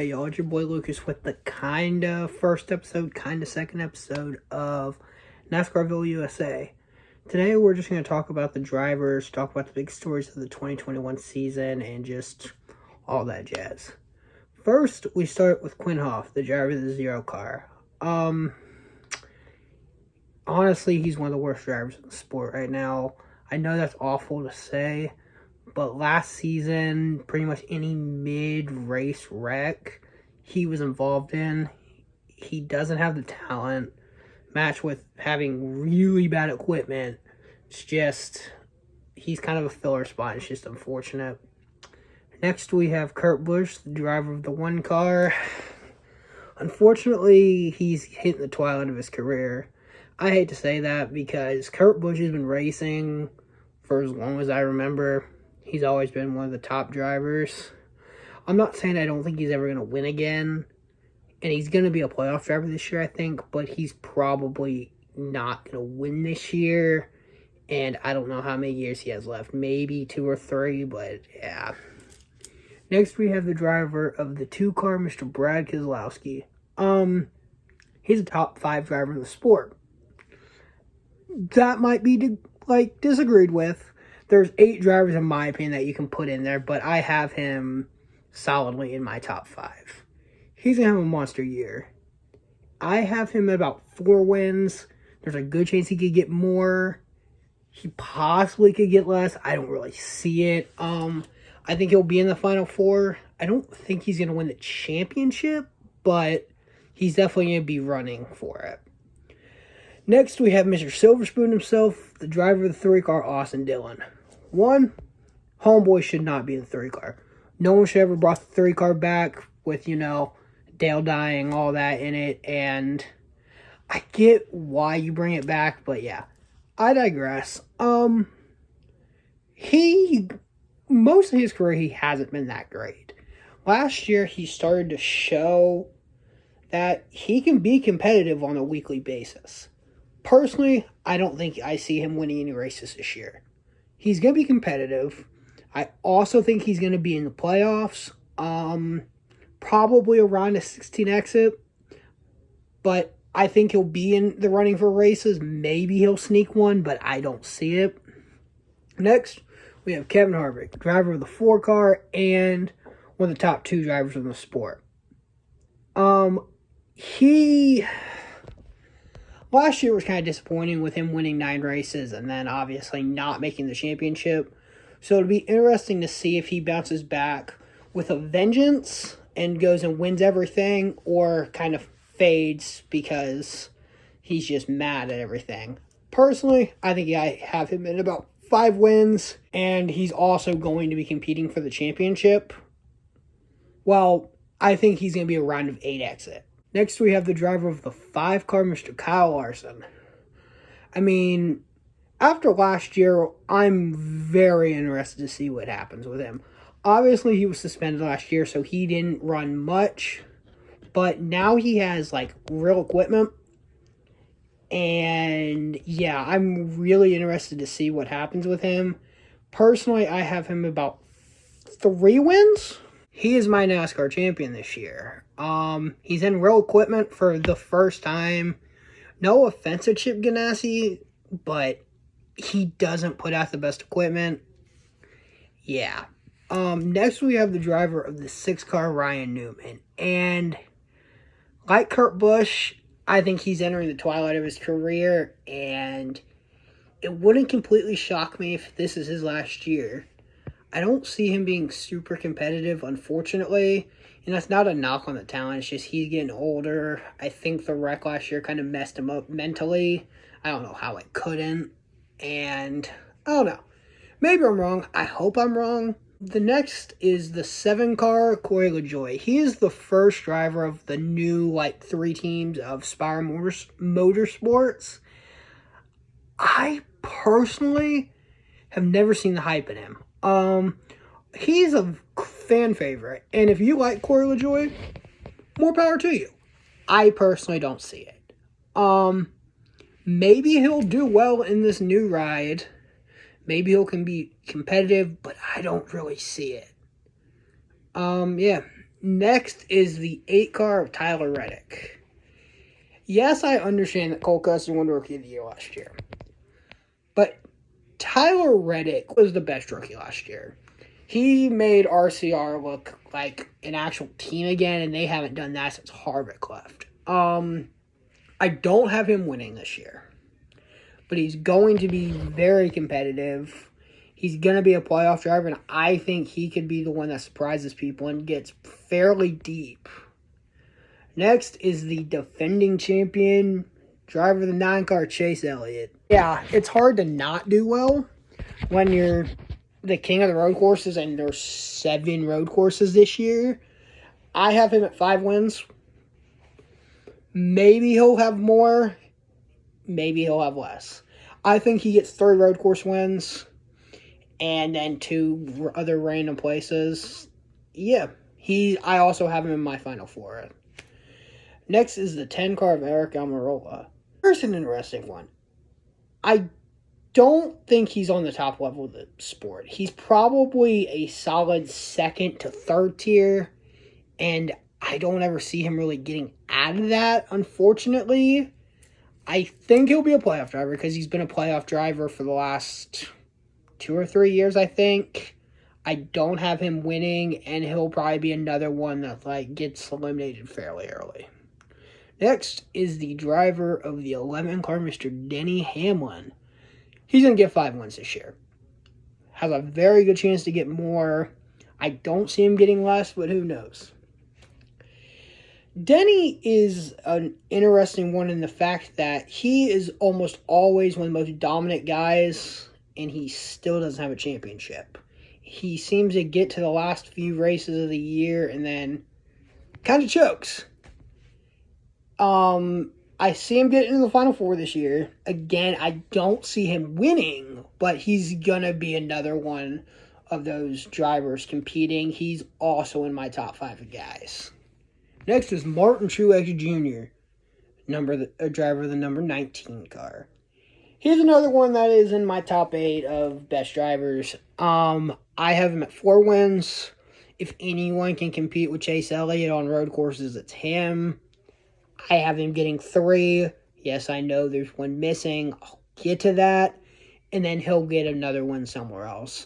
Hey y'all, it's your boy Lucas with the kinda first episode, kinda second episode of NASCARVILLE USA. Today we're just going to talk about the drivers, talk about the big stories of the 2021 season, and just all that jazz. First, we start with Quinhof, the driver of the Zero car. Honestly, he's one of the worst drivers in the sport right now. I know that's awful to say, but last season, pretty much any mid-race wreck he was involved in, he doesn't have the talent, matched with having really bad equipment. It's just, he's kind of a filler spot. It's just unfortunate. Next, we have Kurt Busch, the driver of the one car. Unfortunately, he's hitting the twilight of his career. I hate to say that because Kurt Busch has been racing for as long as I remember. He's always been one of the top drivers. I'm not saying I don't think he's ever going to win again. And he's going to be a playoff driver this year, I think. But he's probably not going to win this year. And I don't know how many years he has left. Maybe 2 or 3, but yeah. Next, we have the driver of the 2-car, Mr. Brad Keselowski. He's a top 5 driver in the sport. That might be, disagreed with. There's 8 drivers, in my opinion, that you can put in there, but I have him solidly in my top 5. He's going to have a monster year. I have him at about 4 wins. There's a good chance he could get more. He possibly could get less. I don't really see it. I think he'll be in the Final 4. I don't think he's going to win the championship, but he's definitely going to be running for it. Next, we have Mr. Silver Spoon himself, the driver of the 3-car, Austin Dillon. One, homeboy should not be in the 3-car. No one should ever brought the 3-car back with, Dale dying, all that in it. And I get why you bring it back, but yeah, I digress. Most of his career, he hasn't been that great. Last year, he started to show that he can be competitive on a weekly basis. Personally, I don't think I see him winning any races this year. He's going to be competitive. I also think he's going to be in the playoffs. Probably around a 16 exit. But I think he'll be in the running for races. Maybe he'll sneak one, but I don't see it. Next, we have Kevin Harvick, driver of the 4-car and one of the top 2 drivers in the sport. Last year was kind of disappointing with him winning 9 races and then obviously not making the championship. So it'll be interesting to see if he bounces back with a vengeance and goes and wins everything, or kind of fades because he's just mad at everything. Personally, I think I have him in about 5 wins, and he's also going to be competing for the championship. Well, I think he's going to be a round of 8 exit. Next, we have the driver of the 5-car, Mr. Kyle Larson. I mean, after last year, I'm very interested to see what happens with him. Obviously, he was suspended last year, so he didn't run much. But now he has, real equipment. And, yeah, I'm really interested to see what happens with him. Personally, I have him about 3 wins. He is my NASCAR champion this year. He's in real equipment for the first time. No offense to Chip Ganassi, but he doesn't put out the best equipment. Yeah. Next we have the driver of the 6-car, Ryan Newman. And like Kurt Busch, I think he's entering the twilight of his career, and it wouldn't completely shock me if this is his last year. I don't see him being super competitive, unfortunately. And that's not a knock on the talent. It's just he's getting older. I think the wreck last year kind of messed him up mentally. I don't know how it couldn't. And I don't know. Maybe I'm wrong. I hope I'm wrong. The next is the 7-car, Corey LaJoie. He is the first driver of the new, 3 teams of Byrom Motorsports. I personally have never seen the hype in him. He's a fan favorite, and if you like Corey LaJoie, more power to you. I personally don't see it. Maybe he'll do well in this new ride. Maybe he can be competitive, but I don't really see it. Yeah. Next is the 8 car of Tyler Reddick. Yes, I understand that Cole Custer won Rookie of the Year last year. But Tyler Reddick was the best rookie last year. He made RCR look like an actual team again, and they haven't done that since Harvick left. I don't have him winning this year. But he's going to be very competitive. He's going to be a playoff driver, and I think he could be the one that surprises people and gets fairly deep. Next is the defending champion, driver of the 9 car, Chase Elliott. Yeah, it's hard to not do well when you're the king of the road courses, and there's 7 road courses this year. I have him at 5 wins. Maybe he'll have more. Maybe he'll have less. I think he gets 3 road course wins and then 2 other random places. Yeah, I also have him in my final 4. Next is the 10 car of Aric Almirola. Here's an interesting one. I don't think he's on the top level of the sport. He's probably a solid 2nd to 3rd tier, and I don't ever see him really getting out of that, unfortunately. I think he'll be a playoff driver because he's been a playoff driver for the last 2 or 3 years, I think. I don't have him winning, and he'll probably be another one that gets eliminated fairly early. Next is the driver of the 11 car, Mr. Denny Hamlin. He's going to get 5 wins this year. Has a very good chance to get more. I don't see him getting less, but who knows? Denny is an interesting one in the fact that he is almost always one of the most dominant guys, and he still doesn't have a championship. He seems to get to the last few races of the year and then kind of chokes. I see him getting into the Final 4 this year. Again, I don't see him winning, but he's going to be another one of those drivers competing. He's also in my top 5 of guys. Next is Martin Truex Jr., driver of the number 19 car. Here's another one that is in my top 8 of best drivers. I have him at 4 wins. If anyone can compete with Chase Elliott on road courses, it's him. I have him getting 3. Yes, I know there's one missing. I'll get to that. And then he'll get another one somewhere else.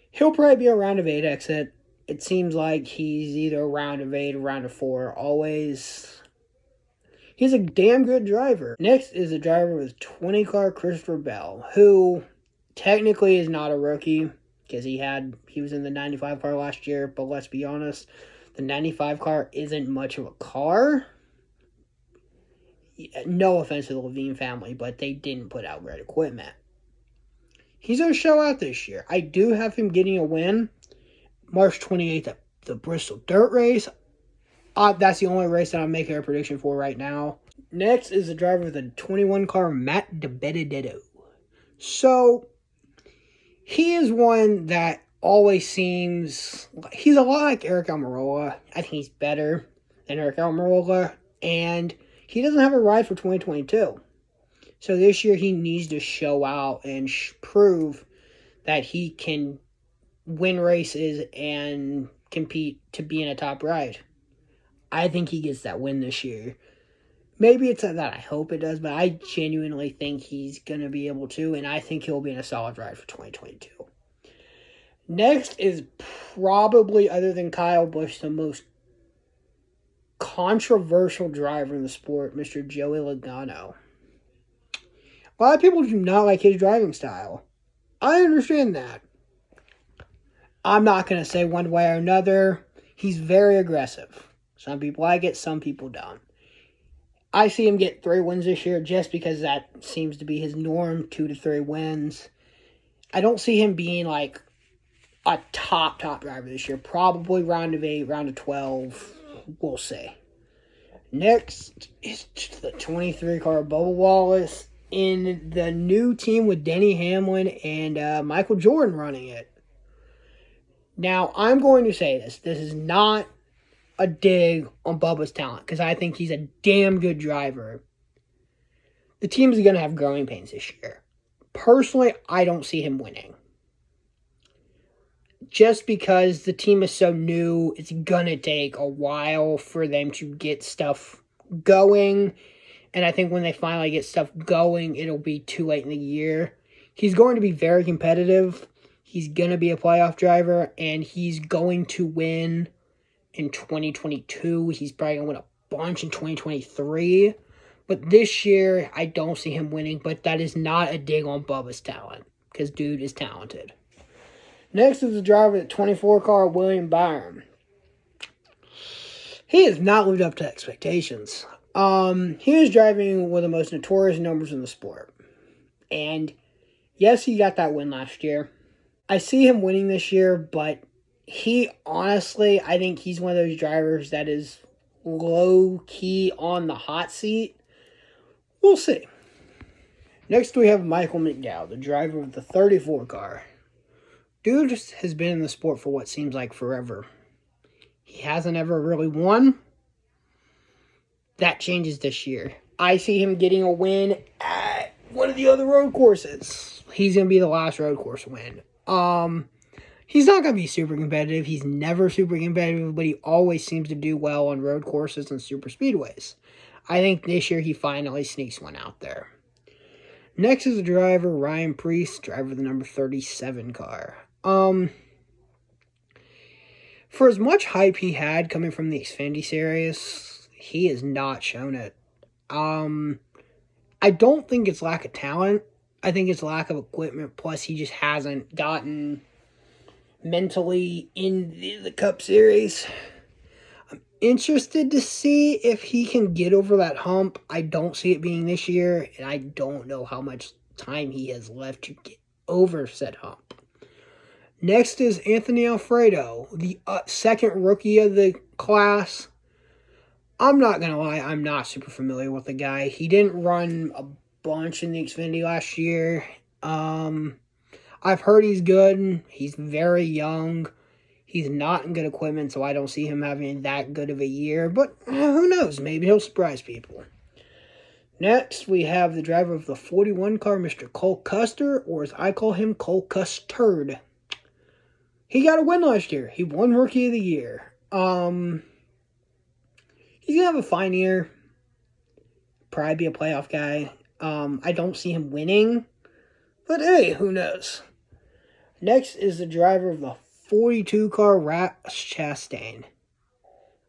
He'll probably be a round of 8 exit. It seems like he's either a round of 8 or round of 4 always. He's a damn good driver. Next is a driver with 20 car, Christopher Bell, who technically is not a rookie because he was in the 95 car last year, but let's be honest, the 95 car isn't much of a car. No offense to the Levine family, but they didn't put out great equipment. He's going to show out this year. I do have him getting a win March 28th at the Bristol Dirt Race. That's the only race that I'm making a prediction for right now. Next is the driver of the 21 car, Matt Dabetta Ditto. So, he is one that always seems... He's a lot like Aric Almirola. I think he's better than Aric Almirola. And he doesn't have a ride for 2022. So this year he needs to show out and prove that he can win races and compete to be in a top ride. I think he gets that win this year. Maybe it's that I hope it does, but I genuinely think he's going to be able to, and I think he'll be in a solid ride for 2022. Next is probably, other than Kyle Busch, the most controversial driver in the sport, Mr. Joey Logano. A lot of people do not like his driving style. I understand that. I'm not going to say one way or another. He's very aggressive. Some people like it, some people don't. I see him get 3 wins this year just because that seems to be his norm, 2 to 3 wins. I don't see him being like a top driver this year. Probably round of 8, round of 12. We'll see. Next is the 23 car, Bubba Wallace, in the new team with Denny Hamlin and Michael Jordan running it. Now, I'm going to say this. This is not a dig on Bubba's talent, because I think he's a damn good driver. The team's going to have growing pains this year. Personally, I don't see him winning. just because the team is so new, it's going to take a while for them to get stuff going. And I think when they finally get stuff going, it'll be too late in the year. He's going to be very competitive. He's going to be a playoff driver, and he's going to win in 2022. He's probably going to win a bunch in 2023. But this year, I don't see him winning. But that is not a dig on Bubba's talent, because dude is talented. Next is the driver of the 24 car, William Byrom. He has not lived up to expectations. He is driving one of the most notorious numbers in the sport. And yes, he got that win last year. I see him winning this year, but he honestly, I think he's one of those drivers that is low-key on the hot seat. We'll see. Next, we have Michael Mcdowell, the driver of the 34 car. Dude has been in the sport for what seems like forever. He hasn't ever really won. That changes this year. I see him getting a win at one of the other road courses. He's going to be the last road course win. He's not going to be super competitive. He's never super competitive, but he always seems to do well on road courses and super speedways. I think this year he finally sneaks one out there. Next is the driver, Ryan Preece, driver of the number 37 car. For as much hype he had coming from the Xfinity series, he has not shown it. I don't think it's lack of talent. I think it's lack of equipment. Plus, he just hasn't gotten mentally in the Cup Series. I'm interested to see if he can get over that hump. I don't see it being this year, and I don't know how much time he has left to get over said hump. Next is Anthony Alfredo, the second rookie of the class. I'm not going to lie, I'm not super familiar with the guy. He didn't run a bunch in the Xfinity last year. I've heard he's good. He's very young. He's not in good equipment, so I don't see him having that good of a year. But who knows? Maybe he'll surprise people. Next, we have the driver of the 41 car, Mr. Cole Custer, or as I call him, Cole Custard. He got a win last year. He won Rookie of the Year. He's going to have a fine year. Probably be a playoff guy. I don't see him winning. But hey, who knows? Next is the driver of the 42 car, Ross Chastain.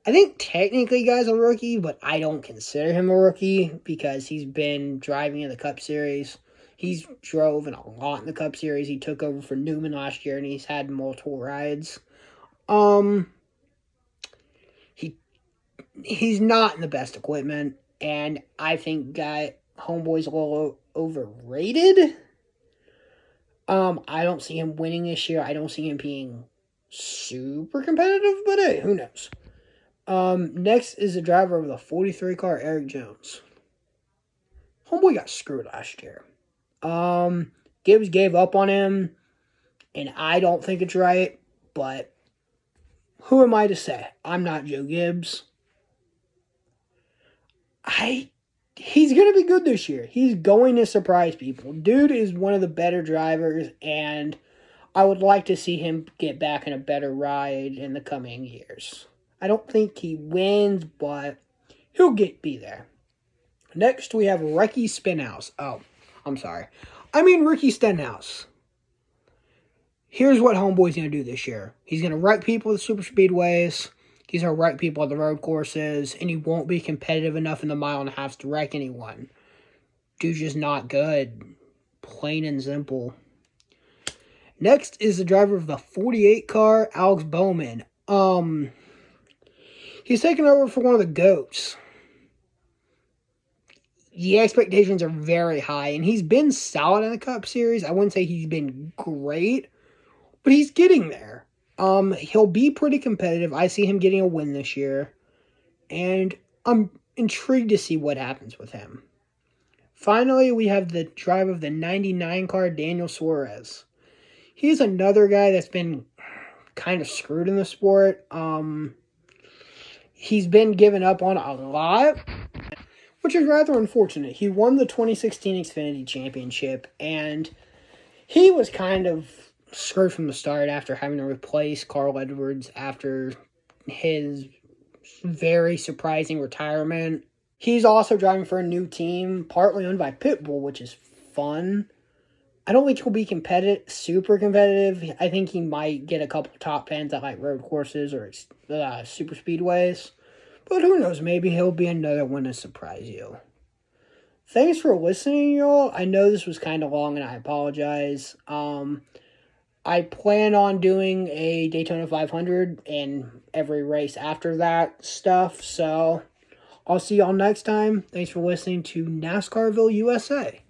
I think technically guy's a rookie, but I don't consider him a rookie because he's been driving in the Cup Series. He's driven a lot in the Cup Series. He took over for Newman last year, and he's had multiple rides. He's not in the best equipment, and I think homeboy's a little overrated. I don't see him winning this year. I don't see him being super competitive, but hey, who knows? Next is the driver of the 43 car, Erik Jones. Homeboy got screwed last year. Gibbs gave up on him, and I don't think it's right, but who am I to say? I'm not Joe Gibbs. He's going to be good this year. He's going to surprise people. Dude is one of the better drivers, and I would like to see him get back in a better ride in the coming years. I don't think he wins, but he'll be there. Next, we have Ricky Spinhouse. Oh, I'm sorry. I mean Ricky Stenhouse. Here's what homeboy's going to do this year. He's going to wreck people at the super speedways. He's going to wreck people at the road courses. And he won't be competitive enough in the mile and a half to wreck anyone. Dude's just not good. Plain and simple. Next is the driver of the 48 car, Alex Bowman. He's taking over for one of the GOATs. The expectations are very high, and he's been solid in the Cup Series. I wouldn't say he's been great, but he's getting there. He'll be pretty competitive. I see him getting a win this year, and I'm intrigued to see what happens with him. Finally, we have the driver of the 99 car, Daniel Suarez. He's another guy that's been kind of screwed in the sport. He's been given up on a lot, which is rather unfortunate. He won the 2016 Xfinity Championship, and he was kind of screwed from the start after having to replace Carl Edwards after his very surprising retirement. He's also driving for a new team, partly owned by Pitbull, which is fun. I don't think he'll be super competitive. I think he might get a couple top 10s at like road courses or super speedways. But who knows, maybe he'll be another one to surprise you. Thanks for listening, y'all. I know this was kind of long and I apologize. I plan on doing a Daytona 500 and every race after that stuff. So I'll see y'all next time. Thanks for listening to NASCARVILLE USA.